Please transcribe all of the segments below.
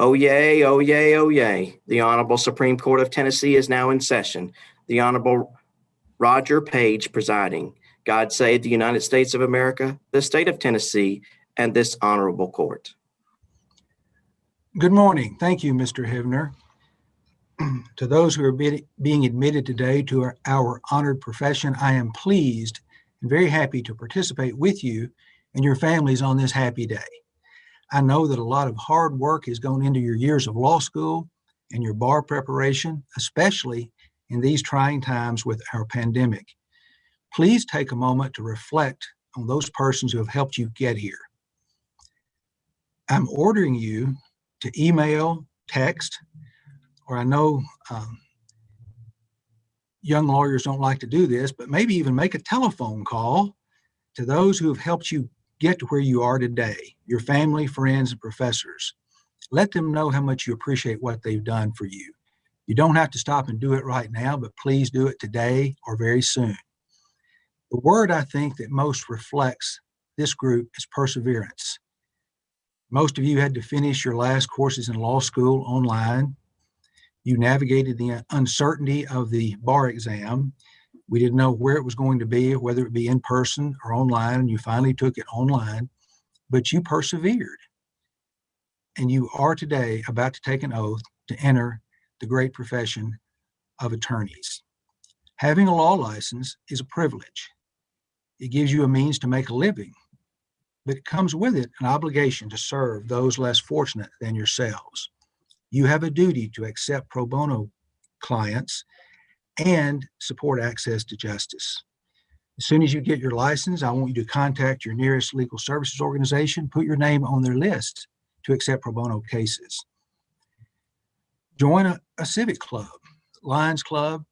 Oh yay, oh yay, oh yay. The Honorable Supreme Court of Tennessee is now in session. The Honorable Roger Page presiding. God save the United States of America, the state of Tennessee, and this honorable court. Good morning. Thank you, Mr. Hivner. To those who are being admitted today to our honored profession, I am pleased and very happy to participate with you and your families on this happy day. I know that a lot of hard work has gone into your years of law school and your bar preparation, especially in these trying times with our pandemic. Please take a moment to reflect on those persons who have helped you get here. I'm ordering you to email, text, or I know young lawyers don't like to do this, but maybe even make a telephone call to those who have helped you get to where you are today, your family, friends, and professors. Let them know how much you appreciate what they've done for you. You don't have to stop and do it right now, but please do it today or very soon. The word I think that most reflects this group is perseverance. Most of you had to finish your last courses in law school online. You navigated the uncertainty of the bar exam. We didn't know where it was going to be, whether it be in person or online, and you finally took it online, but you persevered. And you are today about to take an oath to enter the great profession of attorneys. Having a law license is a privilege. It gives you a means to make a living, but it comes with it an obligation to serve those less fortunate than yourselves. You have a duty to accept pro bono clients and support access to justice. As soon as you get your license, I want you to contact your nearest legal services organization, put your name on their list to accept pro bono cases. Join a civic club, Lions Club,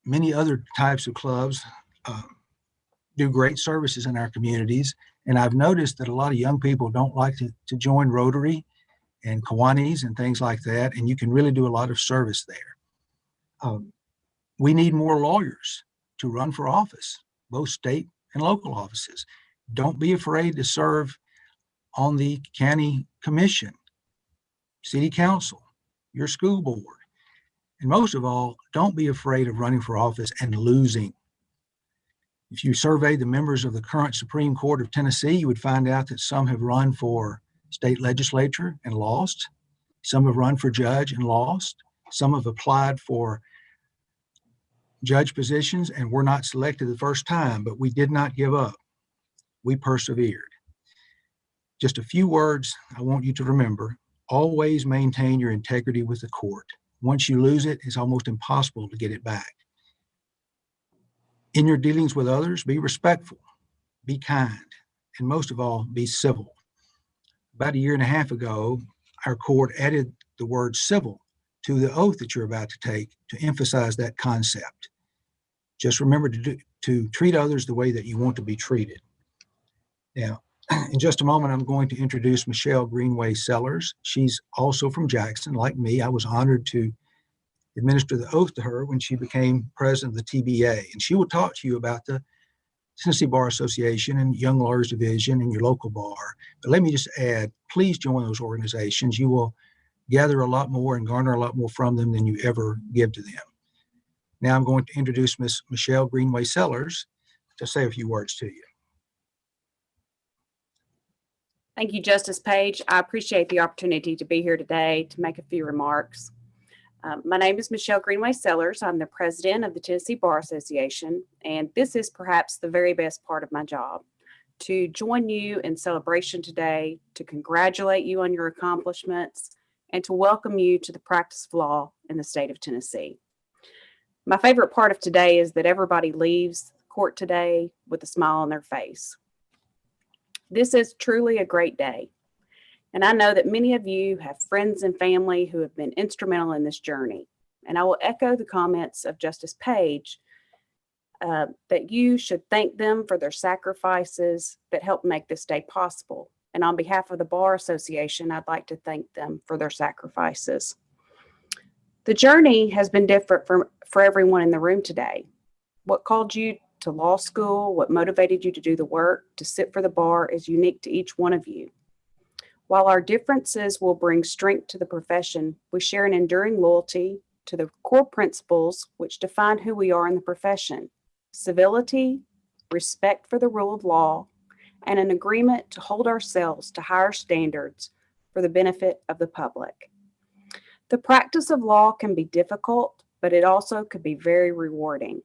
many other types of clubs do great services in our communities. And I've noticed that a lot of young people don't like to join Rotary and Kiwanis and things like that, and you can really do a lot of service there. We need more lawyers to run for office, both state and local offices. Don't be afraid to serve on the county commission, city council, your school board. And most of all, don't be afraid of running for office and losing. If you survey the members of the current Supreme Court of Tennessee, you would find out that some have run for state legislature and lost. Some have run for judge and lost. Some have applied for judge positions and were not selected the first time, but we did not give up. We persevered. Just a few words I want you to remember. Always maintain your integrity with the court. Once you lose it, it's almost impossible to get it back. In your dealings with others, be respectful, be kind, and most of all, be civil. About a year and a half ago, our court added the word civil to the oath that you're about to take to emphasize that concept. Just remember to treat others the way that you want to be treated. Now, in just a moment, I'm going to introduce Michelle Greenway Sellers. She's also from Jackson, like me. I was honored to administer the oath to her when she became president of the TBA. And she will talk to you about the Tennessee Bar Association and Young Lawyers Division and your local bar. But let me just add, please join those organizations. You will gather a lot more and garner a lot more from them than you ever give to them. Now I'm going to introduce Miss Michelle Greenway Sellers to say a few words to you. Thank you, Justice Page. I appreciate the opportunity to be here today to make a few remarks. My name is Michelle Greenway Sellers. I'm the president of the Tennessee Bar Association, and this is perhaps the very best part of my job, to join you in celebration today, to congratulate you on your accomplishments, and to welcome you to the practice of law in the state of Tennessee. My favorite part of today is that everybody leaves court today with a smile on their face. This is truly a great day. And I know that many of you have friends and family who have been instrumental in this journey. And I will echo the comments of Justice Page that you should thank them for their sacrifices that helped make this day possible. And on behalf of the Bar Association, I'd like to thank them for their sacrifices. The journey has been different for everyone in the room today. What called you to law school, what motivated you to do the work, to sit for the bar is unique to each one of you. While our differences will bring strength to the profession, we share an enduring loyalty to the core principles which define who we are in the profession: civility, respect for the rule of law, and an agreement to hold ourselves to higher standards for the benefit of the public. The practice of law can be difficult, but it also could be very rewarding.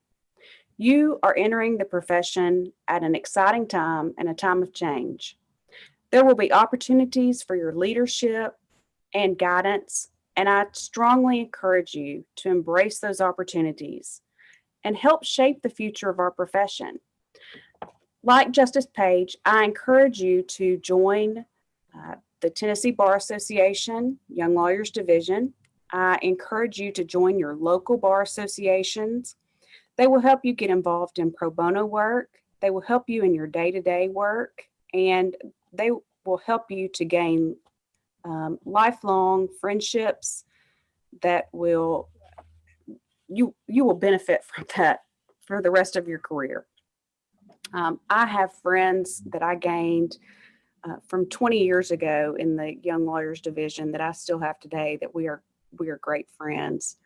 You are entering the profession at an exciting time and a time of change. There will be opportunities for your leadership and guidance, and I strongly encourage you to embrace those opportunities and help shape the future of our profession. Like Justice Page, I encourage you to join the Tennessee Bar Association Young Lawyers Division. I encourage you to join your local bar associations. They will help you get involved in pro bono work. They will help you in your day-to-day work, and they will help you to gain lifelong friendships that you will benefit from that for the rest of your career. I have friends that I gained from 20 years ago in the Young Lawyers Division that I still have today, that we are great friends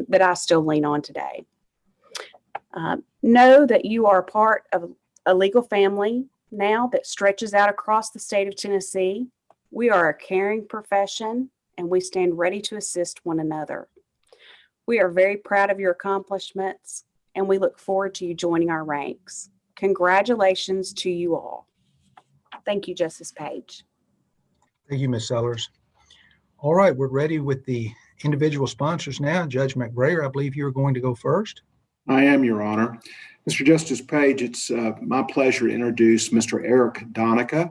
that I still lean on today. Know that you are part of a legal family now that stretches out across the state of Tennessee. We are a caring profession, and we stand ready to assist one another. We are very proud of your accomplishments, and we look forward to you joining our ranks. Congratulations to you all. Thank you, Justice Page. Thank you, Ms. Sellers. All right, we're ready with the individual sponsors now. Judge McBrayer, I believe you are going to go first. I am, Your Honor. Mr. Justice Page, it's my pleasure to introduce Mr. Eric Danica.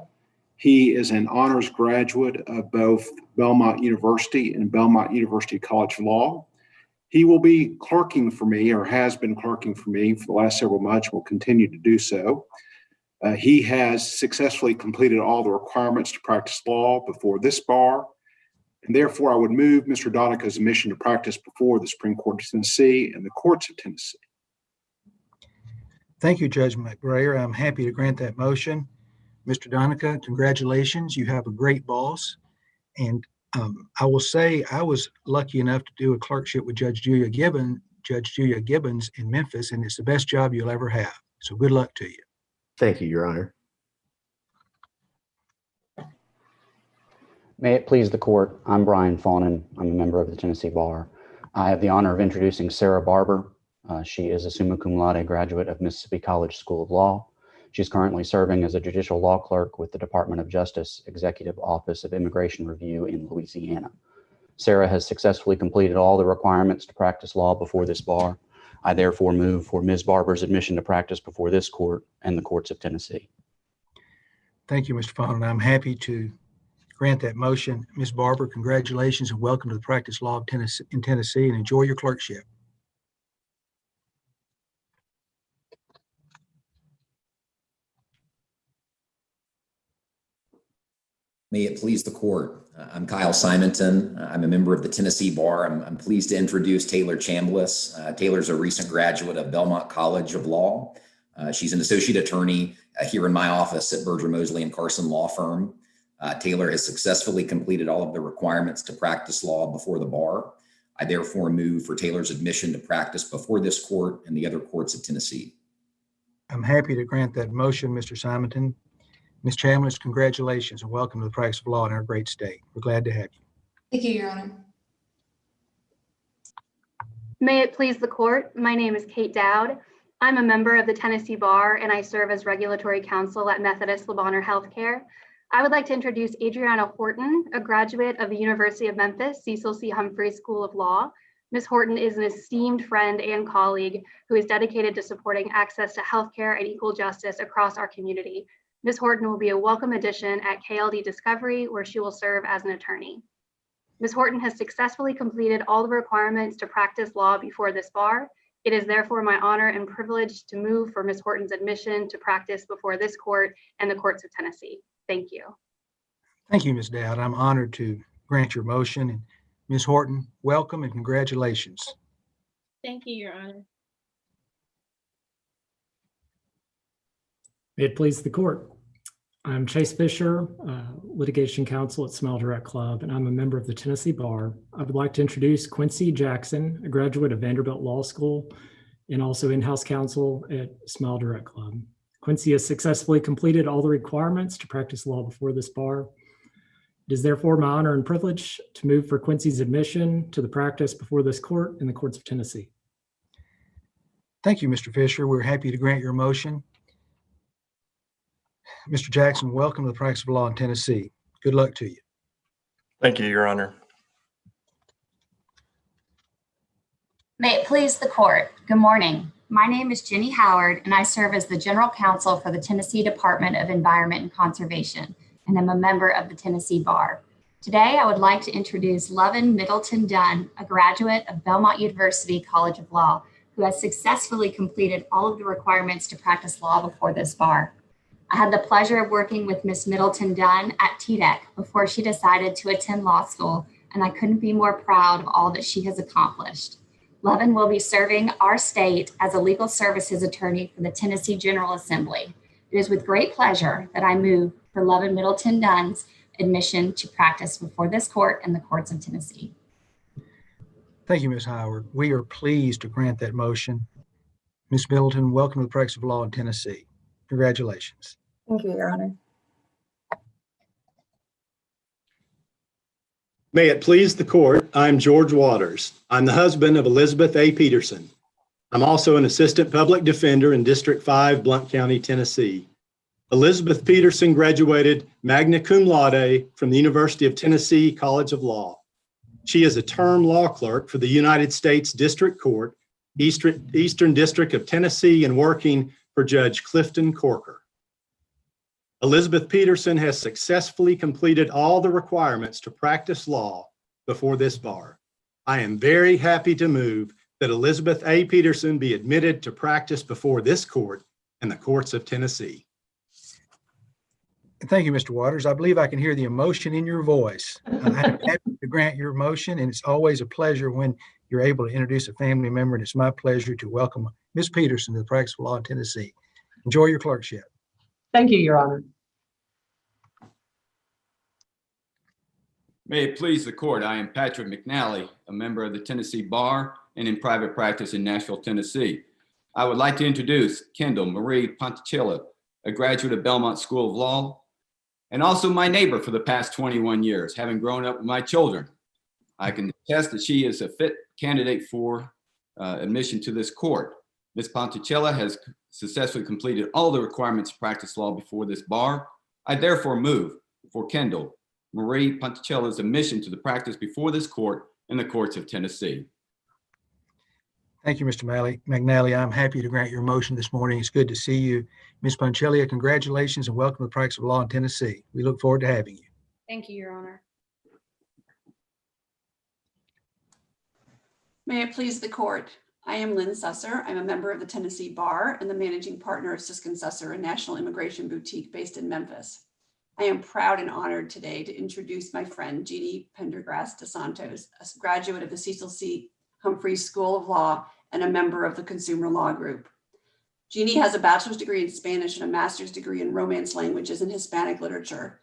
He is an honors graduate of both Belmont University and Belmont University College of Law. He will be clerking for me, or has been clerking for me for the last several months, will continue to do so. He has successfully completed all the requirements to practice law before this bar, and therefore I would move Mr. Danica's admission to practice before the Supreme Court of Tennessee and the courts of Tennessee. Thank you, Judge McBrayer. I'm happy to grant that motion. Mr. Danica, congratulations. You have a great boss. And I will say I was lucky enough to do a clerkship with Judge Julia Gibbons in Memphis, and it's the best job you'll ever have. So good luck to you. Thank you, Your Honor. May it please the court, I'm Brian Fawnin. I'm a member of the Tennessee Bar. I have the honor of introducing Sarah Barber. She is a summa cum laude graduate of Mississippi College School of Law. She's currently serving as a judicial law clerk with the Department of Justice Executive Office of Immigration Review in Louisiana. Sarah has successfully completed all the requirements to practice law before this bar. I therefore move for Ms. Barber's admission to practice before this court and the courts of Tennessee. Thank you, Mr. Fawnin. I'm happy to grant that motion. Ms. Barber, congratulations and welcome to the practice law of Tennessee, and enjoy your clerkship. May it please the court. I'm Kyle Simonton. I'm a member of the Tennessee Bar. I'm pleased to introduce Taylor Chambliss. Taylor's a recent graduate of Belmont College of Law. She's an associate attorney here in my office at Berger, Mosley and Carson Law Firm. Taylor has successfully completed all of the requirements to practice law before the bar. I therefore move for Taylor's admission to practice before this court and the other courts of Tennessee. I'm happy to grant that motion, Mr. Simonton. Ms. Chambliss, congratulations and welcome to the practice of law in our great state. We're glad to have you. Thank you, Your Honor. May it please the court. My name is Kate Dowd. I'm a member of the Tennessee Bar and I serve as regulatory counsel at Methodist Le Bonheur Healthcare. I would like to introduce Adriana Horton, a graduate of the University of Memphis Cecil C. Humphreys School of Law. Ms. Horton is an esteemed friend and colleague who is dedicated to supporting access to healthcare and equal justice across our community. Ms. Horton will be a welcome addition at KLD Discovery, where she will serve as an attorney. Ms. Horton has successfully completed all the requirements to practice law before this bar. It is therefore my honor and privilege to move for Ms. Horton's admission to practice before this court and the courts of Tennessee. Thank you. Thank you, Ms. Dowd. I'm honored to grant your motion. And Ms. Horton, welcome and congratulations. Thank you, Your Honor. May it please the court. I'm Chase Fischer, litigation counsel at Smile Direct Club, and I'm a member of the Tennessee Bar. I would like to introduce Quincy Jackson, a graduate of Vanderbilt Law School and also in-house counsel at Smile Direct Club. Quincy has successfully completed all the requirements to practice law before this bar. It is therefore my honor and privilege to move for Quincy's admission to the practice before this court in the courts of Tennessee. Thank you, Mr. Fisher. We're happy to grant your motion. Mr. Jackson, welcome to the practice of law in Tennessee. Good luck to you. Thank you, Your Honor. May it please the court. Good morning. My name is Jenny Howard, and I serve as the General Counsel for the Tennessee Department of Environment and Conservation, and I'm a member of the Tennessee Bar. Today, I would like to introduce Lovin Middleton Dunn, a graduate of Belmont University College of Law, who has successfully completed all of the requirements to practice law before this bar. I had the pleasure of working with Ms. Middleton Dunn at TDEC before she decided to attend law school, and I couldn't be more proud of all that she has accomplished. Lovin will be serving our state as a legal services attorney for the Tennessee General Assembly. It is with great pleasure that I move for Lovin Middleton Dunn's admission to practice before this court and the courts of Tennessee. Thank you, Ms. Howard. We are pleased to grant that motion. Ms. Middleton, welcome to the practice of law in Tennessee. Congratulations. Thank you, Your Honor. May it please the court, I'm George Waters. I'm the husband of Elizabeth A. Peterson. I'm also an assistant public defender in District 5, Blount County, Tennessee. Elizabeth Peterson graduated magna cum laude from the University of Tennessee College of Law. She is a term law clerk for the United States District Court, Eastern District of Tennessee, and working for Judge Clifton Corker. Elizabeth Peterson has successfully completed all the requirements to practice law before this bar. I am very happy to move that Elizabeth A. Peterson be admitted to practice before this court and the courts of Tennessee. Thank you, Mr. Waters. I believe I can hear the emotion in your voice. I'm happy to grant your motion, and it's always a pleasure when you're able to introduce a family member, and it's my pleasure to welcome Ms. Peterson to the practice of law in Tennessee. Enjoy your clerkship. Thank you, Your Honor. May it please the court, I am Patrick McNally, a member of the Tennessee Bar and in private practice in Nashville, Tennessee. I would like to introduce Kendall Marie Ponticilla, a graduate of Belmont School of Law, and also my neighbor for the past 21 years, having grown up with my children. I can attest that she is a fit candidate for admission to this court. Ms. Ponticilla has successfully completed all the requirements to practice law before this bar. I therefore move for Kendall Marie Ponticilla's admission to the practice before this court in the courts of Tennessee. Thank you, Mr. McNally. I'm happy to grant your motion this morning. It's good to see you. Ms. Ponticilla, congratulations and welcome to the practice of law in Tennessee. We look forward to having you. Thank you, Your Honor. May it please the court. I am Lynn Susser. I'm a member of the Tennessee Bar and the managing partner of Siskin Susser, a national immigration boutique based in Memphis. I am proud and honored today to introduce my friend, Jeannie Pendergrass DeSantos, a graduate of the Cecil C. Humphreys School of Law and a member of the Consumer Law Group. Jeannie has a bachelor's degree in Spanish and a master's degree in Romance languages and Hispanic literature.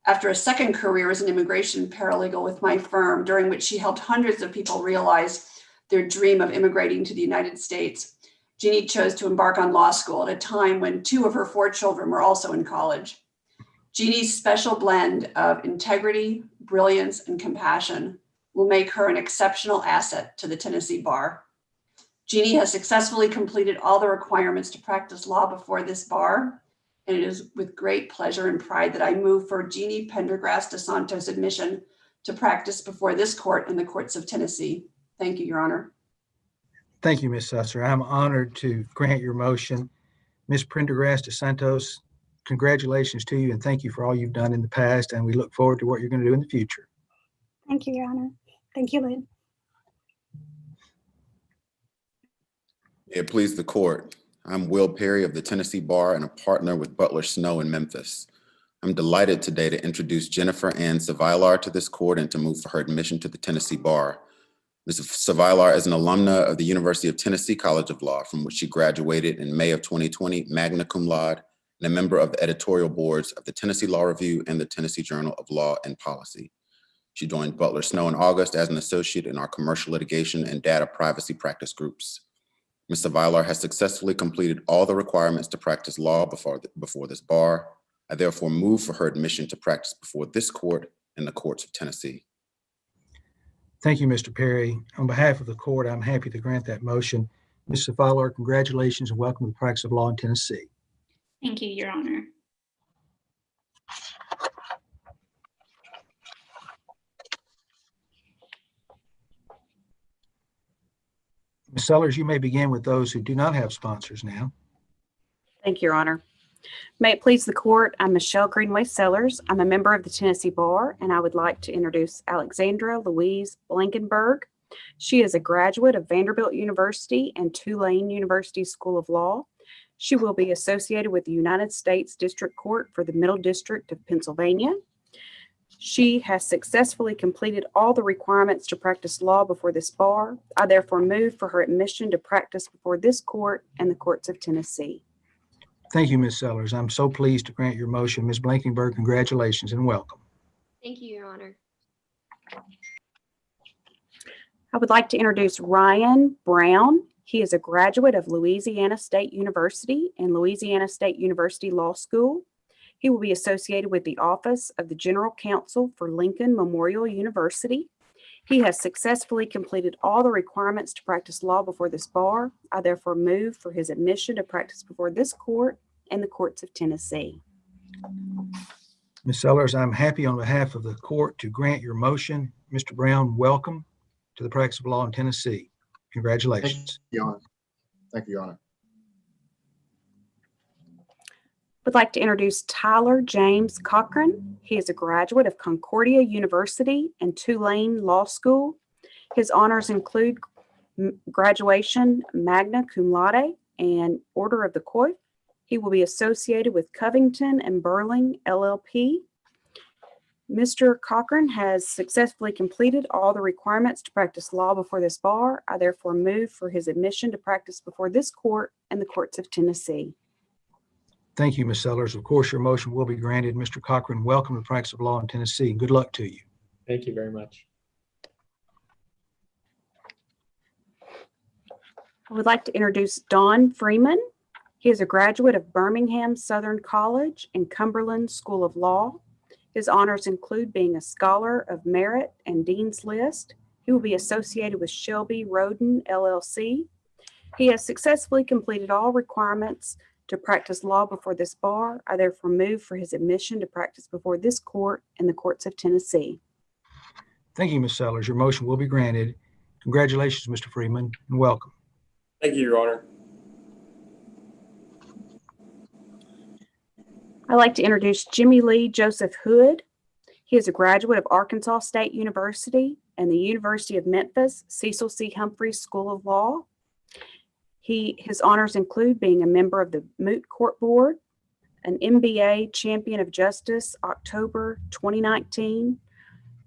After a second career as an immigration paralegal with my firm, during which she helped hundreds of people realize their dream of immigrating to the United States, Jeannie chose to embark on law school at a time when 2 of her 4 children were also in college. Jeannie's special blend of integrity, brilliance, and compassion will make her an exceptional asset to the Tennessee Bar. Jeannie has successfully completed all the requirements to practice law before this bar, and it is with great pleasure and pride that I move for Jeannie Pendergrass DeSantos' admission to practice before this court and the courts of Tennessee. Thank you, Your Honor. Thank you, Ms. Susser. I'm honored to grant your motion. Ms. Pendergrass DeSantos, congratulations to you and thank you for all you've done in the past, and we look forward to what you're going to do in the future. Thank you, Your Honor. Thank you, Lynn. It please the court. I'm Will Perry of the Tennessee Bar and a partner with Butler Snow in Memphis. I'm delighted today to introduce Jennifer Ann Vailar to this court and to move for her admission to the Tennessee Bar. Ms. Vailar is an alumna of the University of Tennessee College of Law, from which she graduated in May of 2020, magna cum laude, and a member of the editorial boards of the Tennessee Law Review and the Tennessee Journal of Law and Policy. She joined Butler Snow in August as an associate in our commercial litigation and data privacy practice groups. Ms. Vailar has successfully completed all the requirements to practice law before this bar. I therefore move for her admission to practice before this court and the courts of Tennessee. Thank you, Mr. Perry. On behalf of the court, I'm happy to grant that motion. Ms. Vailar, congratulations and welcome to the practice of law in Tennessee. Thank you, Your Honor. Ms. Sellers, you may begin with those who do not have sponsors now. Thank you, Your Honor. May it please the court, I'm Michelle Greenway Sellers. I'm a member of the Tennessee Bar, and I would like to introduce Alexandra Louise Blankenberg. She is a graduate of Vanderbilt University and Tulane University School of Law. She will be associated with the United States District Court for the Middle District of Pennsylvania. She has successfully completed all the requirements to practice law before this bar. I therefore move for her admission to practice before this court and the courts of Tennessee. Thank you, Ms. Sellers. I'm so pleased to grant your motion. Ms. Blankenberg, congratulations and welcome. Thank you, Your Honor. I would like to introduce Ryan Brown. He is a graduate of Louisiana State University and Louisiana State University Law School. He will be associated with the Office of the General Counsel for Lincoln Memorial University. He has successfully completed all the requirements to practice law before this bar. I therefore move for his admission to practice before this court and the courts of Tennessee. Ms. Sellers, I'm happy on behalf of the court to grant your motion. Mr. Brown, welcome to the practice of law in Tennessee. Congratulations. Thank you, Your Honor. Thank you, Your Honor. Would like to introduce Tyler James Cochran. He is a graduate of Concordia University and Tulane Law School. His honors include graduation magna cum laude and Order of the Coif. He will be associated with Covington and Burling LLP. Mr. Cochran has successfully completed all the requirements to practice law before this bar. I therefore move for his admission to practice before this court and the courts of Tennessee. Thank you, Ms. Sellers. Of course, your motion will be granted. Mr. Cochran, welcome to the practice of law in Tennessee. Good luck to you. Thank you very much. I would like to introduce Don Freeman. He is a graduate of Birmingham Southern College and Cumberland School of Law. His honors include being a Scholar of Merit and Dean's List. He will be associated with Shelby Roden, LLC. He has successfully completed all requirements to practice law before this bar. I therefore move for his admission to practice before this court and the courts of Tennessee. Thank you, Ms. Sellers. Your motion will be granted. Congratulations, Mr. Freeman, and welcome. Thank you, Your Honor. I'd like to introduce Jimmy Lee Joseph Hood. He is a graduate of Arkansas State University and the University of Memphis Cecil C. Humphreys School of Law. His honors include being a member of the Moot Court Board, an MBA Champion of Justice, October 2019,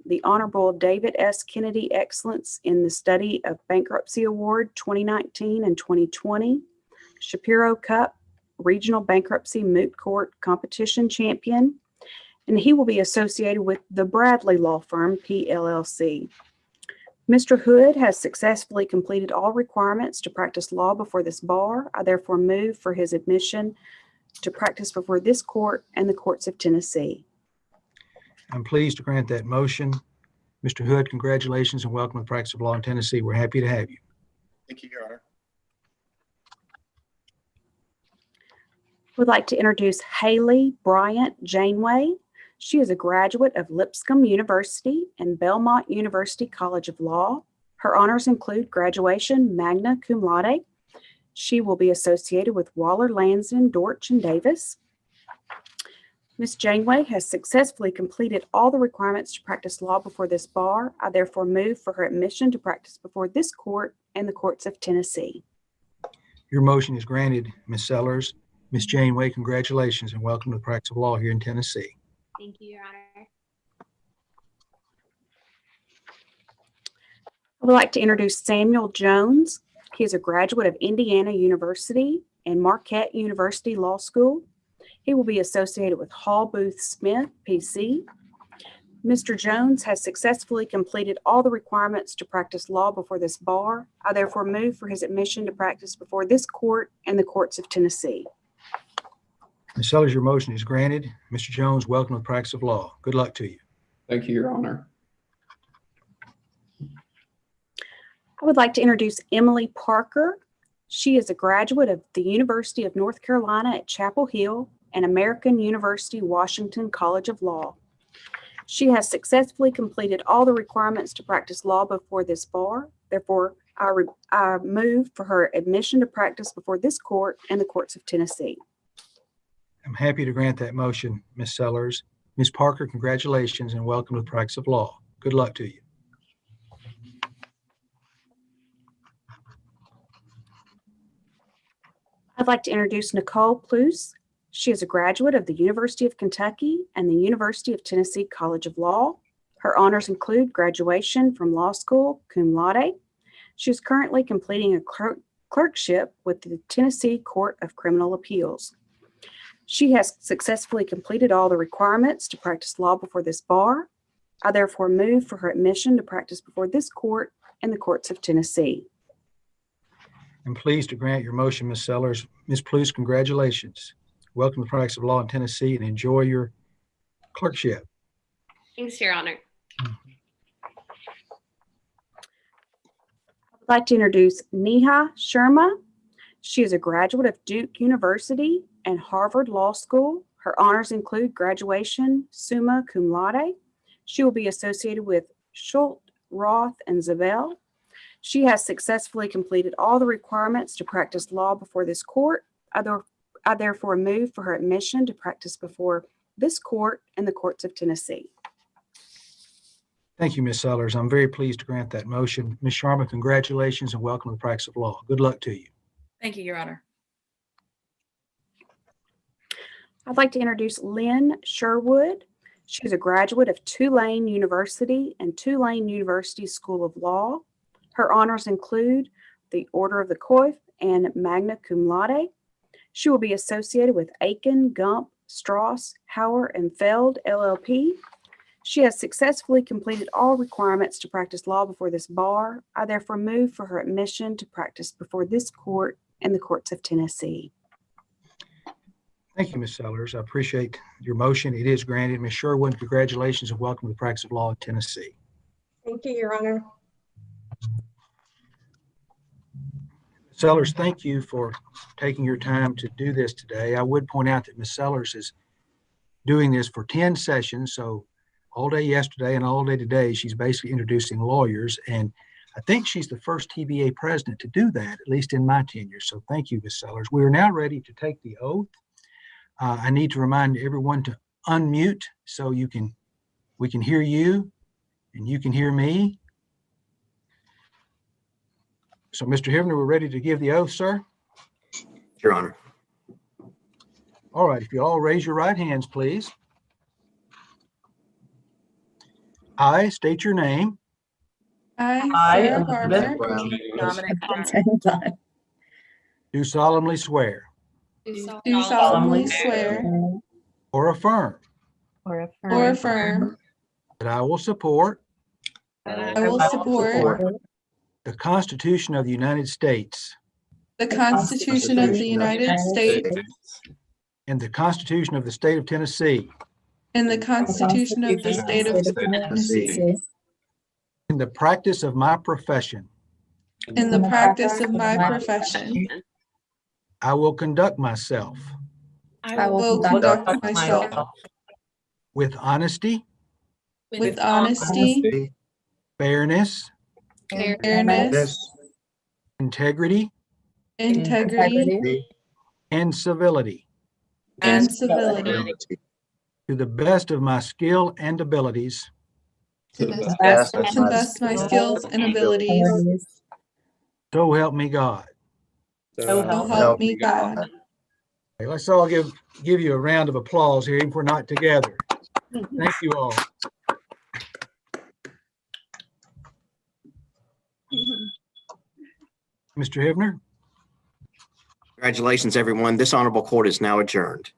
the Honorable David S. Kennedy Excellence in the Study of Bankruptcy Award 2019 and 2020, Shapiro Cup Regional Bankruptcy Moot Court Competition Champion, and he will be associated with the Bradley Law Firm, PLLC. Mr. Hood has successfully completed all requirements to practice law before this bar. I therefore move for his admission to practice before this court and the courts of Tennessee. I'm pleased to grant that motion. Mr. Hood, congratulations and welcome to the practice of law in Tennessee. We're happy to have you. Thank you, Your Honor. Would like to introduce Hayley Bryant Janeway. She is a graduate of Lipscomb University and Belmont University College of Law. Her honors include graduation magna cum laude. She will be associated with Waller, Lansden, Dortch, and Davis. Ms. Janeway has successfully completed all the requirements to practice law before this bar. I therefore move for her admission to practice before this court and the courts of Tennessee. Your motion is granted, Ms. Sellers. Ms. Janeway, congratulations and welcome to the practice of law here in Tennessee. Thank you, Your Honor. I would like to introduce Samuel Jones. He is a graduate of Indiana University and Marquette University Law School. He will be associated with Hall Booth Smith, PC. Mr. Jones has successfully completed all the requirements to practice law before this bar. I therefore move for his admission to practice before this court and the courts of Tennessee. Ms. Sellers, your motion is granted. Mr. Jones, welcome to the practice of law. Good luck to you. Thank you, Your Honor. I would like to introduce Emily Parker. She is a graduate of the University of North Carolina at Chapel Hill and American University Washington College of Law. She has successfully completed all the requirements to practice law before this bar. Therefore, I move for her admission to practice before this court and the courts of Tennessee. I'm happy to grant that motion, Ms. Sellers. Ms. Parker, congratulations and welcome to the practice of law. Good luck to you. I'd like to introduce Nicole Pleuse. She is a graduate of the University of Kentucky and the University of Tennessee College of Law. Her honors include graduation from law school, cum laude. She is currently completing a clerkship with the Tennessee Court of Criminal Appeals. She has successfully completed all the requirements to practice law before this bar. I therefore move for her admission to practice before this court and the courts of Tennessee. I'm pleased to grant your motion, Ms. Sellers. Ms. Pleuse, congratulations. Welcome to the practice of law in Tennessee and enjoy your clerkship. Thanks, Your Honor. I'd like to introduce Niha Sharma. She is a graduate of Duke University and Harvard Law School. Her honors include graduation summa cum laude. She will be associated with Schultz, Roth, and Zabel. She has successfully completed all the requirements to practice law before this court. I therefore move for her admission to practice before this court and the courts of Tennessee. Thank you, Ms. Sellers. I'm very pleased to grant that motion. Ms. Sharma, congratulations and welcome to the practice of law. Good luck to you. Thank you, Your Honor. I'd like to introduce Lynn Sherwood. She is a graduate of Tulane University and Tulane University School of Law. Her honors include the Order of the Coif and magna cum laude. She will be associated with Aiken, Gump, Strauss, Hauer, and Feld, LLP. She has successfully completed all requirements to practice law before this bar. I therefore move for her admission to practice before this court and the courts of Tennessee. Thank you, Ms. Sellers. I appreciate your motion. It is granted. Ms. Sherwood, congratulations and welcome to the practice of law in Tennessee. Thank you, Your Honor. Sellers, thank you for taking your time to do this today. I would point out that Ms. Sellers is doing this for 10 sessions. So all day yesterday and all day today, she's basically introducing lawyers. And I think she's the first TBA president to do that, at least in my tenure. So thank you, Ms. Sellers. We are now ready to take the oath. I need to remind everyone to unmute so we can hear you and you can hear me. So, Mr. Hivner, we're ready to give the oath, sir? Your Honor. All right, if you all raise your right hands, please. I state your name. I, Barber, Do solemnly swear. Do solemnly swear Or affirm. or affirm That I will support. I will support The Constitution of the United States. the Constitution of the United States And the Constitution of the State of Tennessee. and the Constitution of the State of Tennessee. In the practice of my profession. In the practice of my profession, I will conduct myself. I will conduct myself With honesty. with honesty, Fairness. fairness, Integrity. integrity, And civility. and civility. To the best of my skill and abilities. To the best of my skills and abilities. So help me God. So help me God. Okay, let's all give you a round of applause here, even if we're not together. Thank you all. Mr. Hivner? Congratulations, everyone. This honorable court is now adjourned.